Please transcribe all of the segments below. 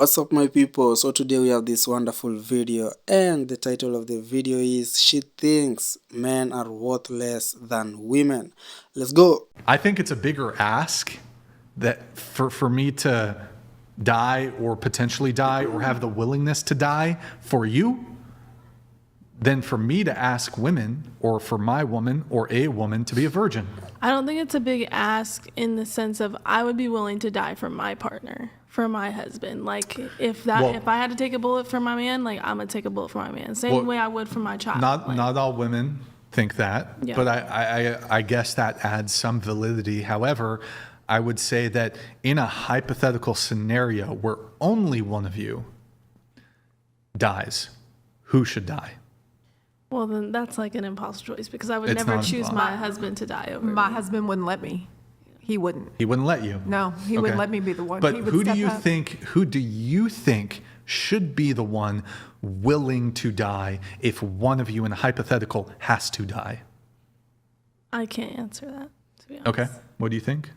What's up, my people? So today we have this wonderful video, and the title of the video is "She Thinks Men Are Worthless Than Women." Let's go. I think it's a bigger ask that for me to die or potentially die or have the willingness to die for you than for me to ask women or for my woman or a woman to be a virgin. I don't think it's a big ask in the sense of I would be willing to die for my partner, for my husband. Like if I had to take a bullet for my man, like I'm gonna take a bullet for my man. Same way I would for my child. Not all women think that, Yeah. but I guess that adds some validity. However, I would say that in a hypothetical scenario where only one of you dies, who should die? Well, then that's like an impossible choice because I would It's never not choose impossible. my husband to die over My me. husband wouldn't let me. He wouldn't. He wouldn't let you. No, he wouldn't let me be the one. But He would who do step you up. think should be the one willing to die if one of you in a hypothetical has to die? I can't answer that, to be honest. Okay. What do you think?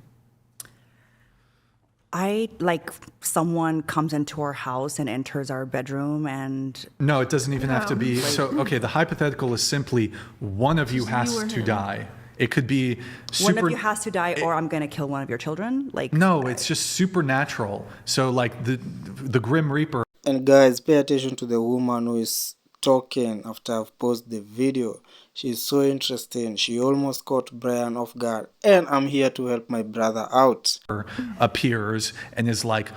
I like someone comes into our house and enters our bedroom and No, it doesn't even have to be. So, okay, the hypothetical is simply one of you Just has you or to him. die. It could be one super. of you has to die or I'm going to kill one of your children. Like No, it's just supernatural. So, like the Grim Reaper. And guys, pay attention to the woman who is talking after I've posted the video. She's so interesting. She almost caught Brian off guard, and I'm here to help my brother out. Appears and is like,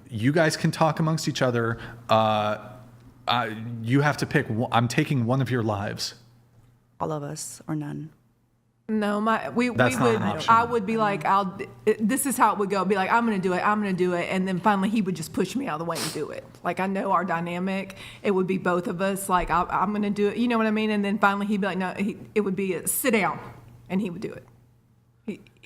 you guys can talk amongst each other. You have to pick. I'm taking one of your lives. all of us or none. No, we That's not would. an option. I would be like, this is how it would go. Be like, I'm going to do it. I'm going to do it. And then finally he would just push me out of the way and do it. Like, I know our dynamic. It would be both of us. Like, I'm going to do it. You know what I mean? And then finally he'd be like, no, it would be a sit down. And he would do it.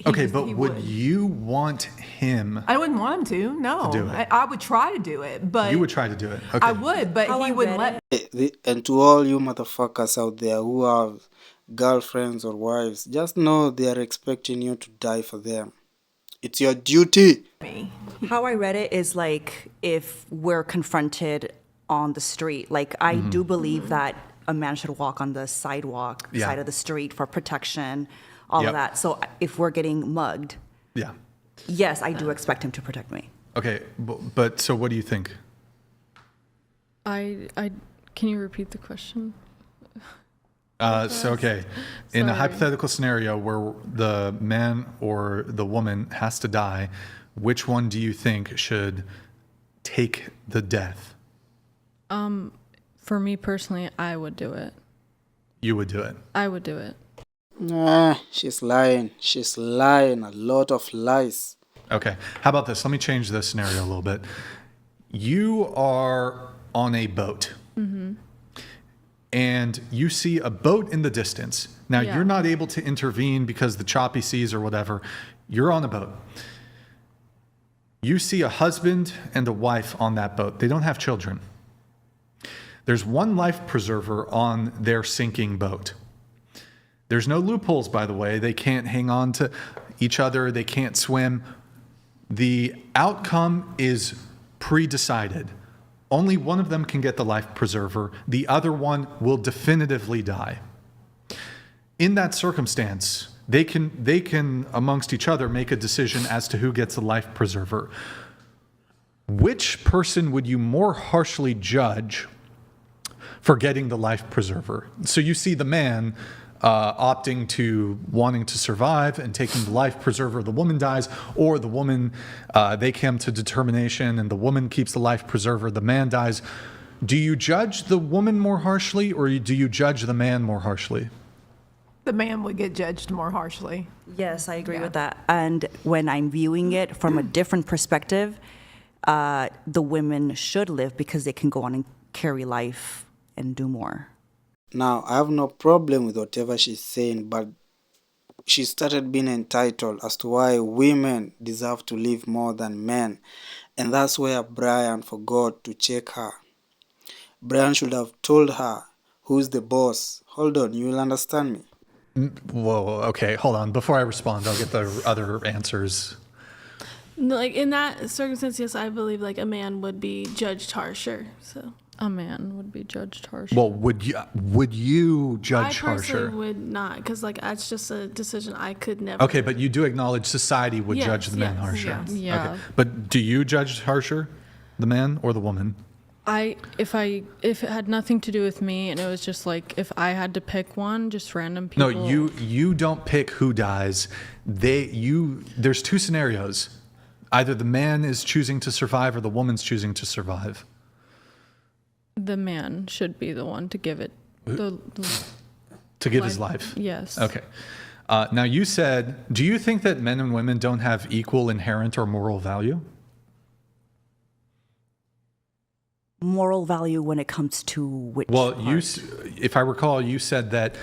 Okay, but would you want him? I wouldn't want him to. No. do it. I would try to do it. But You would try to do it. Okay. I would, but How he I wouldn't read let me. And to all you motherfuckers out there who have girlfriends or wives, just know they are expecting you to die for them. It's your duty. How I read it is like if we're confronted on the street, like I do believe that a man should walk on the sidewalk, Yeah. side of the street for protection, all Yep. of that. So if we're getting mugged, Yeah. yes, I do expect him to protect me. Okay, but so what do you think? I can you repeat the question? Okay, in a Sorry. hypothetical scenario where the man or the woman has to die, which one do you think should take the death? For me personally, I would do it. You would do it. I would do it. Nah, she's lying. She's lying. A lot of lies. Okay, how about this? Let me change the scenario a little bit. You are on a boat. And you see a boat in the distance. Now, Yeah. you're not able to intervene because the choppy seas or whatever. You're on a boat. You see a husband and a wife on that boat. They don't have children. There's one life preserver on their sinking boat. There's no loopholes, by the way. They can't hang on to each other. They can't swim. The outcome is pre-decided. Only one of them can get the life preserver. The other one will definitively die. In that circumstance, they can amongst each other make a decision as to who gets the life preserver. Which person would you more harshly judge for getting the life preserver? So you see the man opting to wanting to survive and taking the life preserver, the woman dies, or the woman, they come to determination and the woman keeps the life preserver, the man dies. Do you judge the woman more harshly or do you judge the man more harshly? The man would get judged more harshly. Yes, I agree with that. And when I'm viewing it from a different perspective, the women should live because they can go on and carry life and do more. Now, I have no problem with whatever she's saying, but she started being entitled as to why women deserve to live more than men. And that's where Brian forgot to check her. Brian should have told her who's the boss. Hold on, you will understand me. Whoa, okay, hold on. Before I respond, I'll get the other answers. Like in that circumstance, yes, I believe like a man would be judged harsher. So A man would be judged harsher. Well, would you judge I personally harsher? would not, because like that's just a decision I could never. Okay, but you do acknowledge society would Yes, judge the man yes, harsher. yes. Yeah. Okay. But do you judge harsher, the man or the woman? If it had nothing to do with me and it was just like if I had to pick one, just random people. No, you don't pick who dies. There's two scenarios. Either the man is choosing to survive or the woman's choosing to survive. The man should be the one to give it. To give his life. Yes. Okay. Now you said, do you think that men and women don't have equal inherent or moral value? Moral value when it comes to which Well, part? if I recall, you said that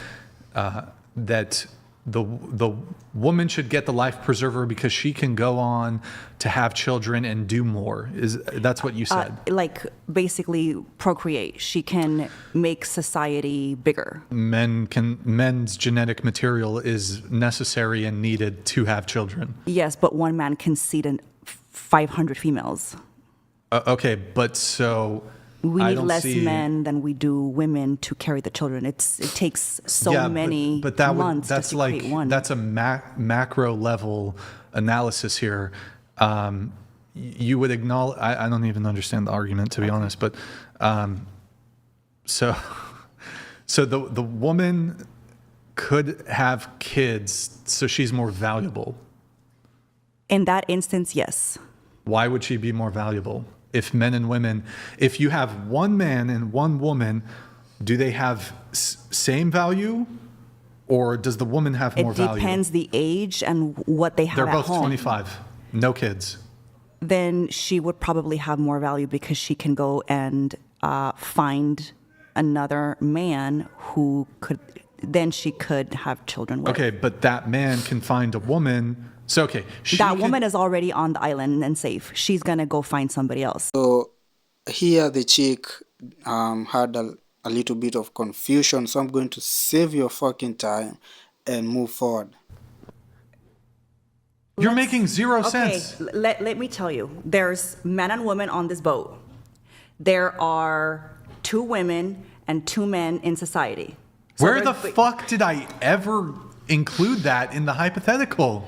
that the woman should get the life preserver because she can go on to have children and do more. That's what you said? Like basically procreate. She can make society bigger. Men's genetic material is necessary and needed to have children. Yes, but one man can seed in 500 females. Okay, but so We I need don't less see, men than we do women to carry the children. It takes so many but that months that's just to like create one. that's a macro level analysis here. You would acknowledge. I don't even understand the argument, to be honest. But so the woman could have kids, so she's more valuable. In that instance, yes. Why would she be more valuable? If men and women, if you have one man and one woman, do they have same value, or does the woman have more It value? depends the age and what they have They're at both home. 25, no kids. Then she would probably have more value because she can go and find another man who could. Then she could have children with. Okay, but that man can find a woman. So okay, That woman is already on the island and safe. She's gonna go find somebody else. So here the chick had a little bit of confusion, so I'm going to save your fucking time and move forward. You're making zero Okay, sense. let me tell you. There's men and women on this boat. There are 2 women and 2 men in society. So Where the there's- fuck did I ever include that in the hypothetical?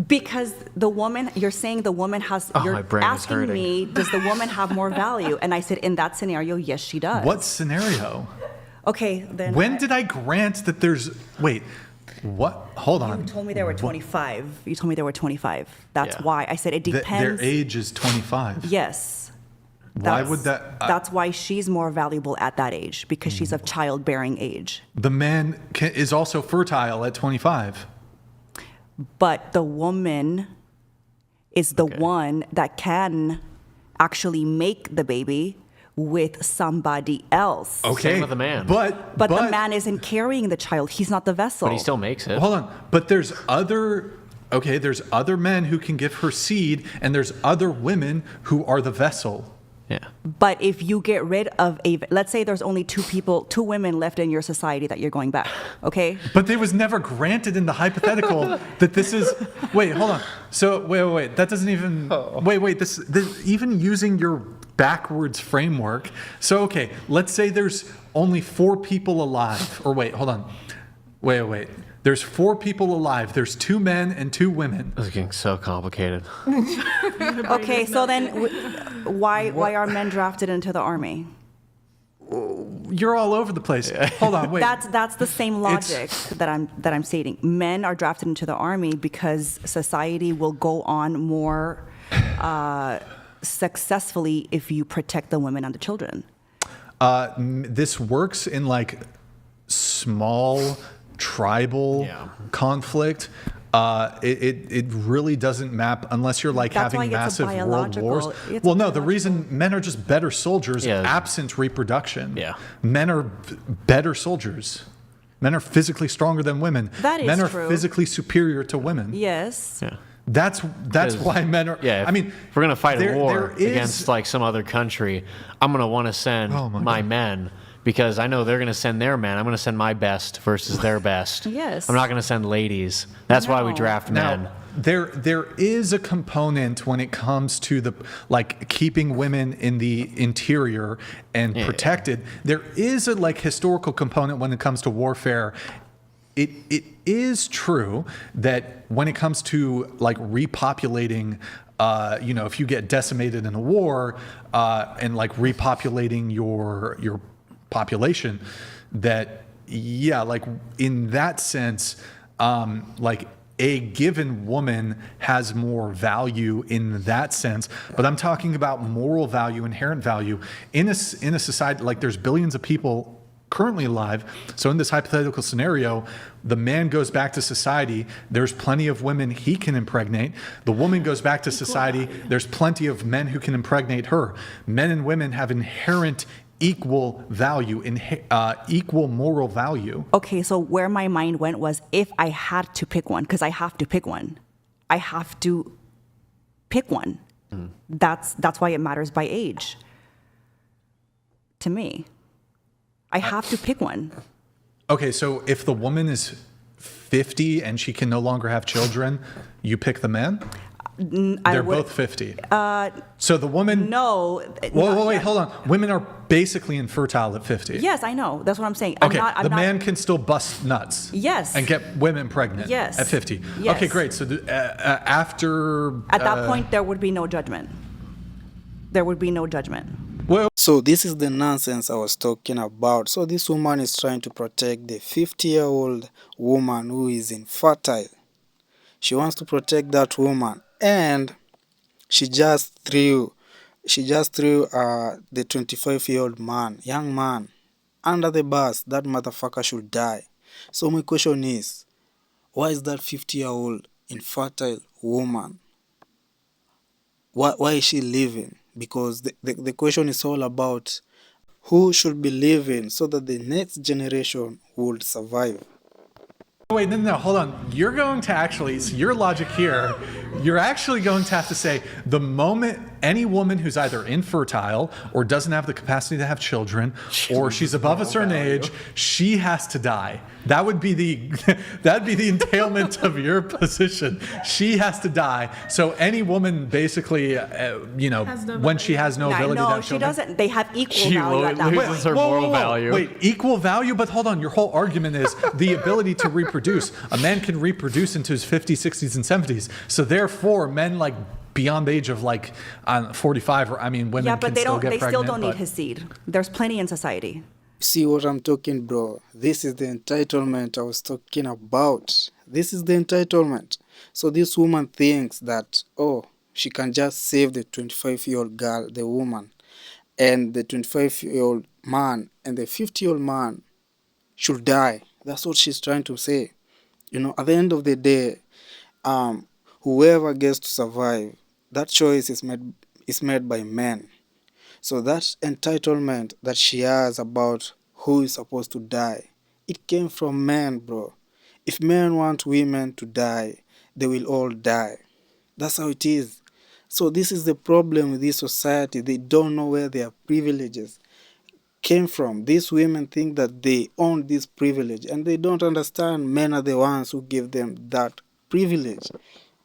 Because the woman, you're saying the woman has, Oh, my you're brain is asking hurting. me, does the woman have more value? And I said, in that scenario, yes, she does. What scenario? Okay, then. When did I grant that there's, wait, what? Hold on. You told me there were 25. You told me there were 25. That's Yeah. why. I said it Their depends. age is 25. Yes. Why would that? That's why she's more valuable at that age, because she's of childbearing age. The man is also fertile at 25. But the woman is the one that can actually make the baby with somebody else. Okay. Same with the man. But But the man isn't carrying the child. He's not the vessel. But he still makes it. Hold on. But there's other men who can give her seed, and there's other women who are the vessel. Yeah. But if you get rid of let's say there's only 2 women left in your society that you're going back, okay? But it was never granted in the hypothetical that this is. Wait, hold on. So wait. That doesn't even. Wait. This even using your backwards framework. So okay, let's say there's only 4 people alive. Or wait, hold on. Wait. There's 4 people alive. There's 2 men and 2 women. This is getting so complicated. Okay, so then why are men drafted into the army? You're all over the place. Hold on, wait. That's the same logic that I'm stating. Men are drafted into the army because society will go on more successfully if you protect the women and the children. This works in like small tribal conflict. It really doesn't map unless you're like That's why having it's a massive world wars. biological- it's Well, a no, the reason men are just better soldiers Yeah. absent reproduction. Yeah. Men are better soldiers. Men are physically stronger than women. That is Men are true. physically superior to women. Yes. Yeah. That's why men are. Yeah. I mean, if we're gonna fight there a war is- against like some other country, I'm gonna want to send Oh my my God. men because I know they're gonna send their men. I'm gonna send my best versus their best. Yes. I'm not gonna send ladies. That's why we No. draft men. there is a component when it comes to the like keeping women in the interior and protected. There is a like historical component when it comes to warfare. It is true that when it comes to like repopulating, if you get decimated in a war, and like repopulating your population, that like in that sense, like a given woman has more value in that sense. But I'm talking about moral value, inherent value in a society like there's billions of people currently alive. So in this hypothetical scenario, the man goes back to society. There's plenty of women he can impregnate. The woman goes back to society. There's plenty of men who can impregnate her. Men and women have inherent equal value, equal moral value. Okay, so where my mind went was if I had to pick one, because I have to pick one. I have to pick one. That's why it matters by age. To me. I have to pick one. Okay, so if the woman is 50 and she can no longer have children, you pick the man? They're both 50. So the woman... No. Wait, hold on. Women are basically infertile at 50. Yes, I know. That's what I'm saying. Okay, the man can still bust nuts. Yes. And get women pregnant. Yes. At 50. Yes. Okay, great. So after... At that point, there would be no judgment. There would be no judgment. So this is the nonsense I was talking about. So this woman is trying to protect the 50-year-old woman who is infertile. She wants to protect that woman, and she just threw the 25-year-old man, young man, under the bus. That motherfucker should die. So my question is, why is that 50-year-old infertile woman? Why is she living? Because the question is all about who should be living so that the next generation would survive. Wait, no, hold on. You're going to actually, so your logic here, you're actually going to have to say the moment any woman who's either infertile or doesn't have the capacity to have children or she's above a certain age, she has to die. That'd be the entailment of your position. She has to die. So any woman basically, when she has no ability to have children. No, she doesn't. They have equal value at that loses point. her moral value. Wait, equal value? But hold on. Your whole argument is the ability to reproduce. A man can reproduce into his 50s, 60s, and 70s. So therefore, men like beyond the age of like 45, or women can still get pregnant. They still don't need his seed. There's plenty in society. See what I'm talking, bro? This is the entitlement I was talking about. This is the entitlement. So this woman thinks that, she can just save the 25-year-old girl, the woman, and the 25-year-old man, and the 50-year-old man should die. That's what she's trying to say. At the end of the day, whoever gets to survive, that choice is made by men. So that entitlement that she has about who is supposed to die, it came from men, bro. If men want women to die, they will all die. That's how it is. So this is the problem with this society. They don't know where their privileges came from. These women think that they own this privilege, and they don't understand men are the ones who give them that privilege.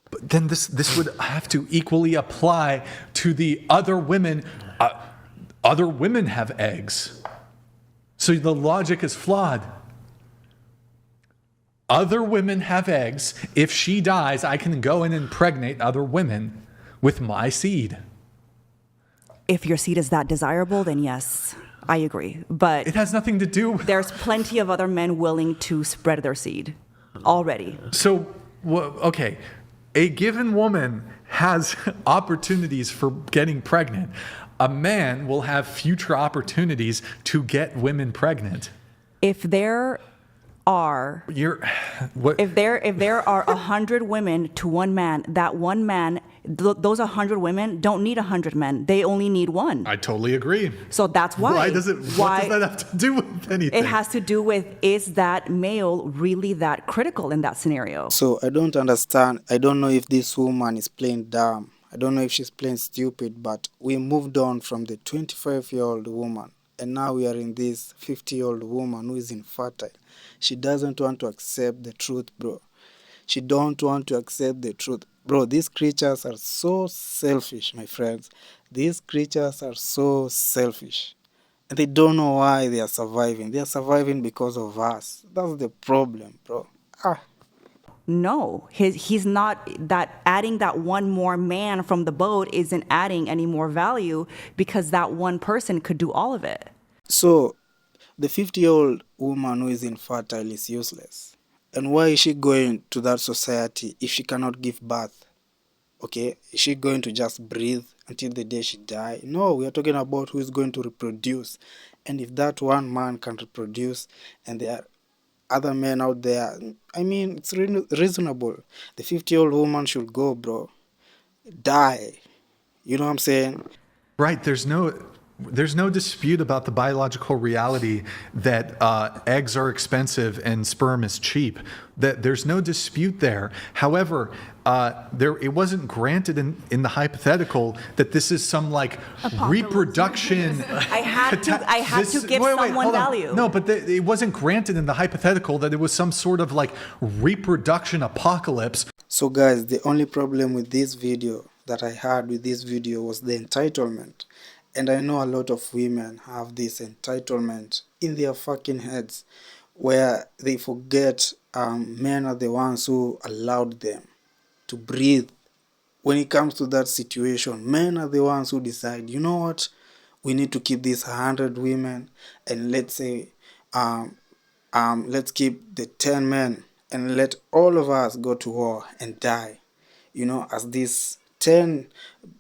But then this would have to equally apply to the other women. Other women have eggs. So the logic is flawed. Other women have eggs. If she dies, I can go in and impregnate other women with my seed. If your seed is that desirable, then yes, I agree. But it has nothing to do with... There's plenty of other men willing to spread their seed already. So, okay, a given woman has opportunities for getting pregnant. A man will have future opportunities to get women pregnant. If there are if there are 100 women to one man, that one man, those 100 women don't need 100 men. They only need one. I totally agree. So that's why. What does that have to do with anything? It has to do with, is that male really that critical in that scenario? So I don't understand. I don't know if this woman is playing dumb. I don't know if she's playing stupid, but we moved on from the 25-year-old woman, and now we are in this 50-year-old woman who is infertile. She doesn't want to accept the truth, bro. She don't want to accept the truth. Bro, these creatures are so selfish, my friends. These creatures are so selfish. And they don't know why they are surviving. They are surviving because of us. That's the problem, bro. No, he's not, that adding that one more man from the boat isn't adding any more value because that one person could do all of it. So, the 50-year-old woman who is infertile is useless. And why is she going to that society if she cannot give birth? Okay, is she going to just breathe until the day she dies? No, we are talking about who is going to reproduce. And if that one man can reproduce and there are other men out there, I mean, it's reasonable. The 50-year-old woman should go, bro. Die. You know what I'm saying? Right. There's no dispute about the biological reality that eggs are expensive and sperm is cheap. There's no dispute there. However, it wasn't granted in the hypothetical that this is some like reproduction. I had to give someone hold on. value. No, but it wasn't granted in the hypothetical that it was some sort of like reproduction apocalypse. So guys, the only problem with this video that I had with this video was the entitlement. And I know a lot of women have this entitlement in their fucking heads where they forget men are the ones who allowed them to breathe. When it comes to that situation, men are the ones who decide, you know what, we need to keep these 100 women and let's say, let's keep the 10 men and let all of us go to war and die. You know, as these 10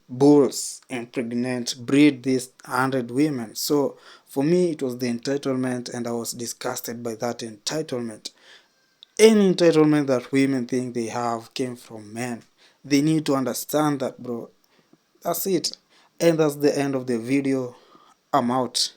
bulls impregnate, breed these 100 women. So for me, it was the entitlement, and I was disgusted by that entitlement. Any entitlement that women think they have came from men. They need to understand that, bro. That's it. And that's the end of the video. I'm out.